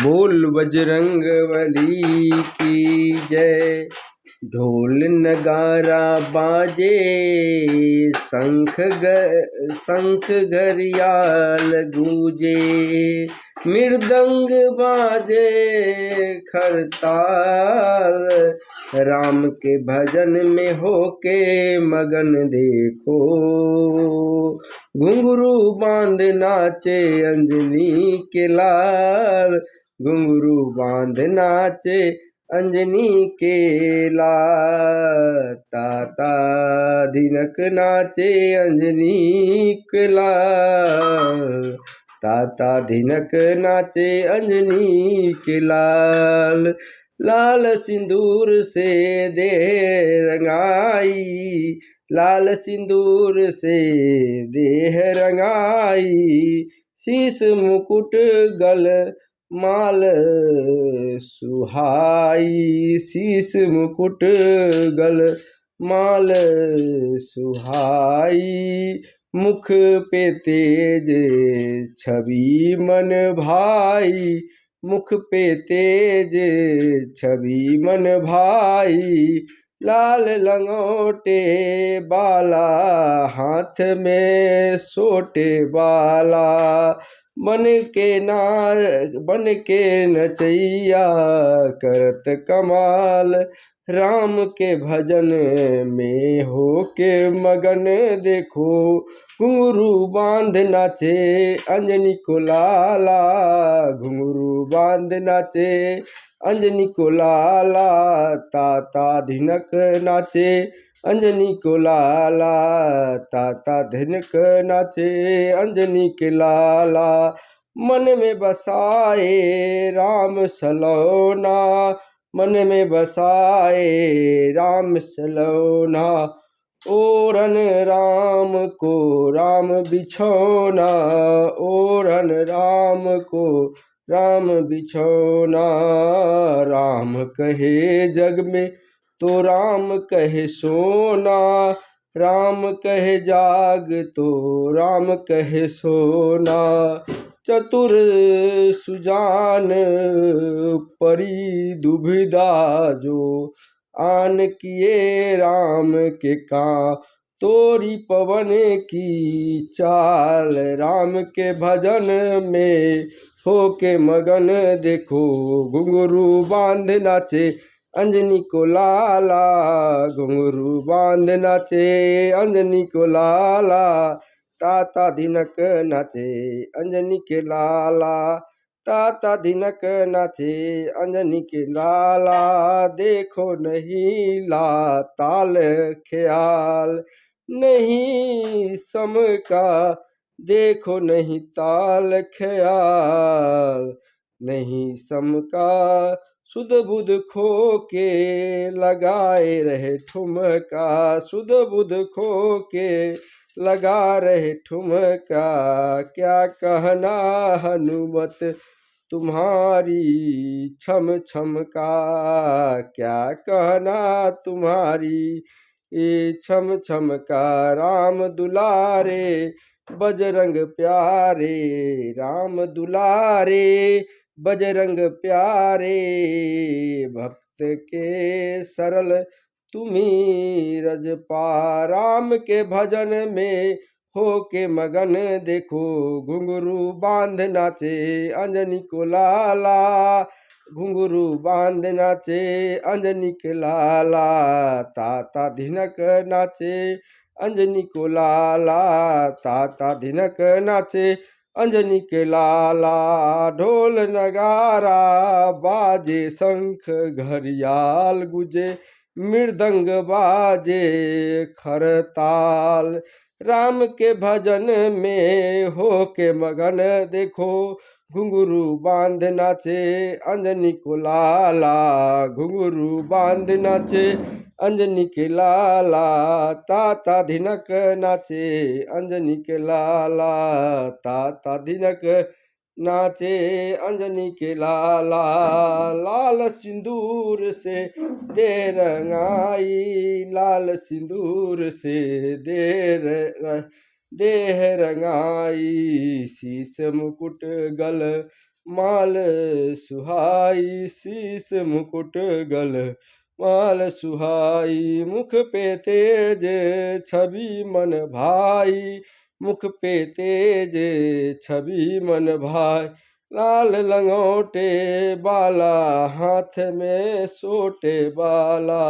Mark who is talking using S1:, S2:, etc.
S1: बोल बजरंग बली की जय। ढोल नगारा बाजे, शंख घरियाल गूंजे, मृदंग बाजे खरताल। राम के भजन में होके मगन देखो, घुंघरू बांध नाचे अंजनी के लाल। घुंघरू बांध नाचे अंजनी के लाल। ताता धिनक नाचे अंजनी के लाल। ताता धिनक नाचे अंजनी के लाल। लाल सिंदूर से देह रंगाई, लाल सिंदूर से देह रंगाई। शीस मुकुट गल माल सुहाई, शीस मुकुट गल माल सुहाई। मुख पे तेज छवि मन भाई, मुख पे तेज छवि मन भाई। लाल लंगोटे बाला, हाथ में सोटे बाला। बन के नचैया करत कमाल। राम के भजन में हो के मगन देखो, घुंघरू बांध नाचे अंजनी को लाला। घुंघरू बांध नाचे अंजनी को लाला। ताता धिनक नाचे अंजनी को लाला। ताता धिनक नाचे अंजनी के लाला। मन में बसाए राम सलोना, मन में बसाए राम सलोना। ओरन राम को राम बिछौना, ओरन राम को राम बिछौना। राम कहे जग में तो राम कहे सोना, राम कहे जाग तो राम कहे सोना। चतुर सुजान परी दुविधा जो, आन किए राम के काम तोरी पवन की चाल। राम के भजन में हो के मगन देखो, घुंघरू बांध नाचे अंजनी को लाला। घुंघरू बांध नाचे अंजनी को लाला। ताता धिनक नाचे अंजनी के लाला। ताता धिनक नाचे अंजनी के लाला। देखो नहीं ला ताल ख्याल, नहीं सम का देखो नहीं ताल ख्याल। नहीं सम का सुध बुध खो के लगाए रहे ठुमका, सुध बुध खो के लगा रहे ठुमका। क्या कहना हनुमत तुम्हारी छम छम का, क्या कहना तुम्हारी ये छम छम का। राम दुलारे बजरंग प्यारे, राम दुलारे बजरंग प्यारे। भक्त के सरल तुम्ही रजपा। राम के भजन में हो के मगन देखो, घुंघरू बांध नाचे अंजनी को लाला। घुंघरू बांध नाचे अंजनी के लाला। ताता धिनक नाचे अंजनी को लाला। ताता धिनक नाचे अंजनी के लाला। ढोल नगारा बाजे, शंख घरियाल गुजे, मृदंग बाजे खरताल। राम के भजन में हो के मगन देखो, घुंघरू बांध नाचे अंजनी को लाला। घुंघरू बांध नाचे अंजनी के लाला। ताता धिनक नाचे अंजनी के लाला। ताता धिनक नाचे अंजनी के लाला। लाल सिंदूर से दे रंगाई, लाल सिंदूर से देह रंगाई। शीस मुकुट गल माल सुहाई शीस मुकुट गल माल सुहाई मुख पे तेज छवि मन भाई मुख पे तेज छवि मन भाई लाल लंगोटे बाला हाथ में सोटे बाला